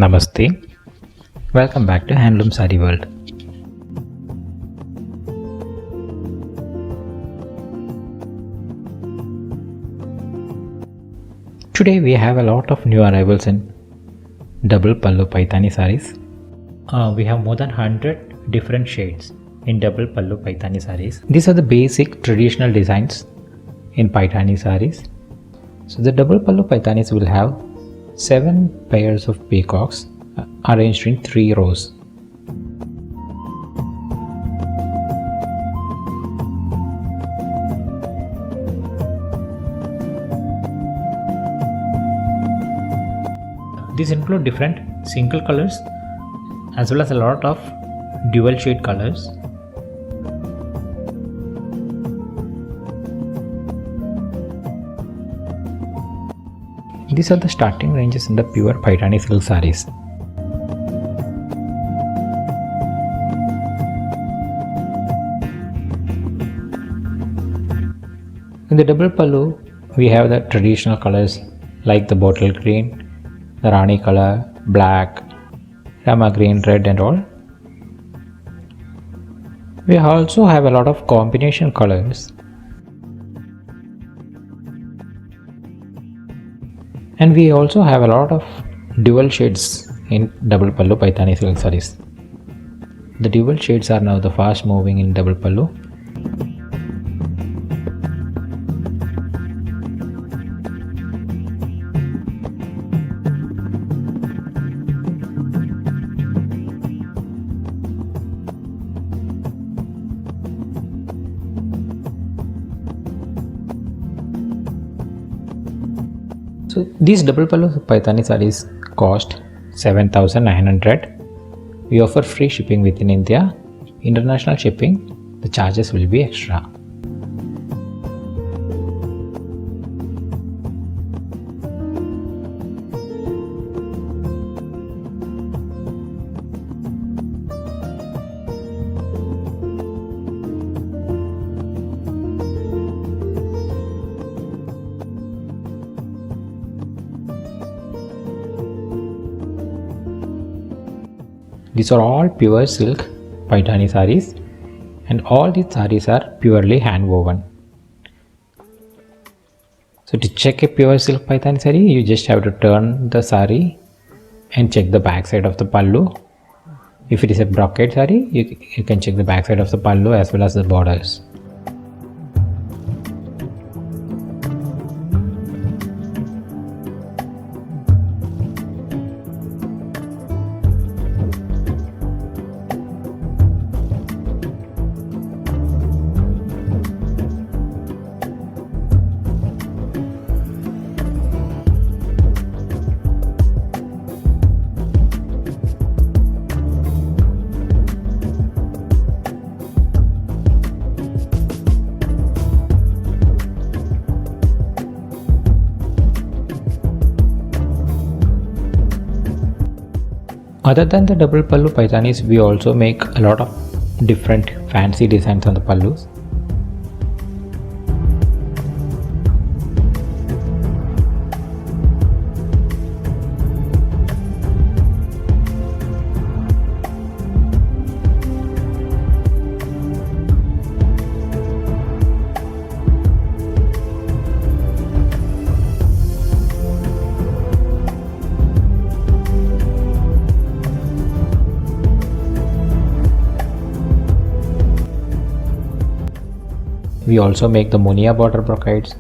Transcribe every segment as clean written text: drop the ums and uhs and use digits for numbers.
Namaste. Welcome back to Handloom Saree World. Today we have a lot of new arrivals in double Pallu Paithani sarees. We have more than 100 different shades in double Pallu Paithani sarees. These are the basic traditional designs in Paithani sarees. So the double Pallu Paithanis will have 7 pairs of peacocks arranged in 3 rows. These include different single colors as well as a lot of dual shade colors. These are the starting ranges in the pure Paithani silk sarees. In the double pallu, we have the traditional colors like the bottle green, the Rani color, black, Rama green, red and all. We also have a lot of combination colors. And we also have a lot of dual shades in double pallu Paithani silk sarees. The dual shades are now the fast moving in double pallu. So these double pallu Paithani sarees cost 7,900. We offer free shipping within India. International shipping, the charges will be extra. These are all pure silk Paithani sarees, and all these sarees are purely hand woven. So to check a pure silk Paithani saree, you just have to turn the saree and check the back side of the pallu. If it is a brocade saree, you can check the back side of the pallu as well as the borders. Other than the double pallu Paithanis, we also make a lot of different fancy designs on the pallus. We also make the Munia border brocades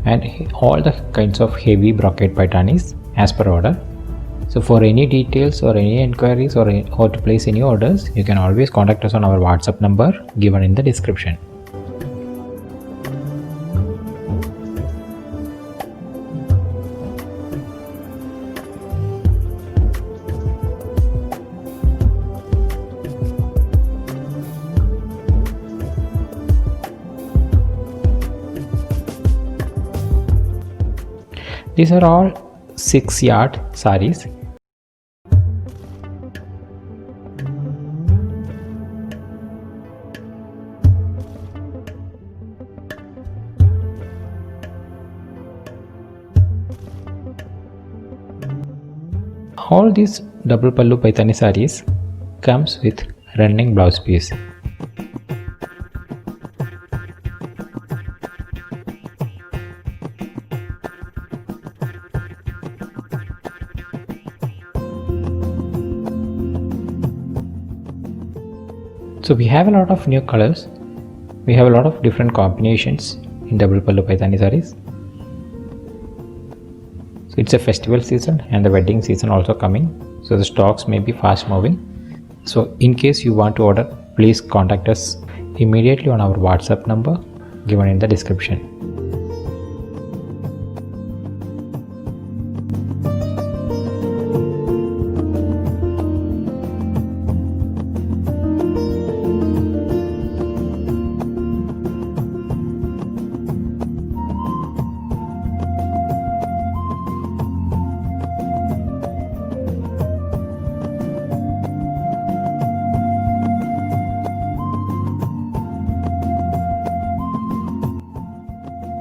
and all the kinds of heavy brocade Paithanis as per order. So for any details or any enquiries or to place any orders, you can always contact us on our WhatsApp number given in the description. These are all 6-yard sarees. All these double pallu Paithani sarees comes with running blouse piece. So we have a lot of new colors. We have a lot of different combinations in double pallu Paithani sarees. So it's a festival season and the wedding season also coming. So the stocks may be fast moving. So in case you want to order, please contact us immediately on our WhatsApp number given in the description.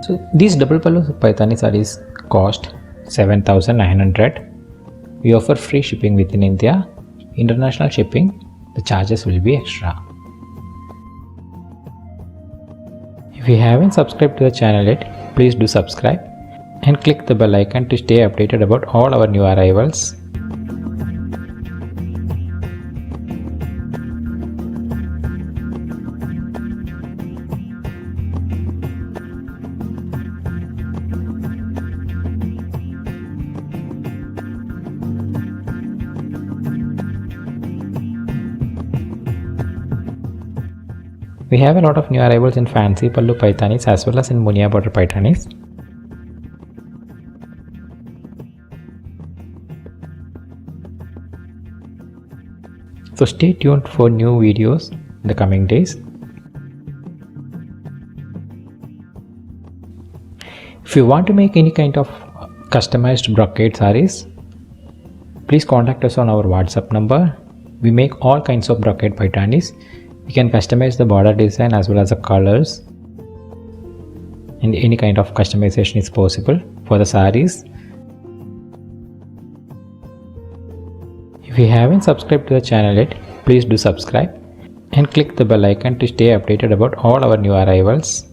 So these double pallu Paithani sarees cost 7,900. We offer free shipping within India. International shipping, the charges will be extra. If you haven't subscribed to the channel yet, please do subscribe and click the bell icon to stay updated about all our new arrivals. We have a lot of new arrivals in fancy pallu Paithanis as well as in munia border Paithanis. So stay tuned for new videos in the coming days. If you want to make any kind of customized brocade sarees, please contact us on our WhatsApp number. We make all kinds of brocade Paithanis. We can customize the border design as well as the colors, and any kind of customization is possible for the sarees. If you haven't subscribed to the channel yet, please do subscribe and click the bell icon to stay updated about all our new arrivals.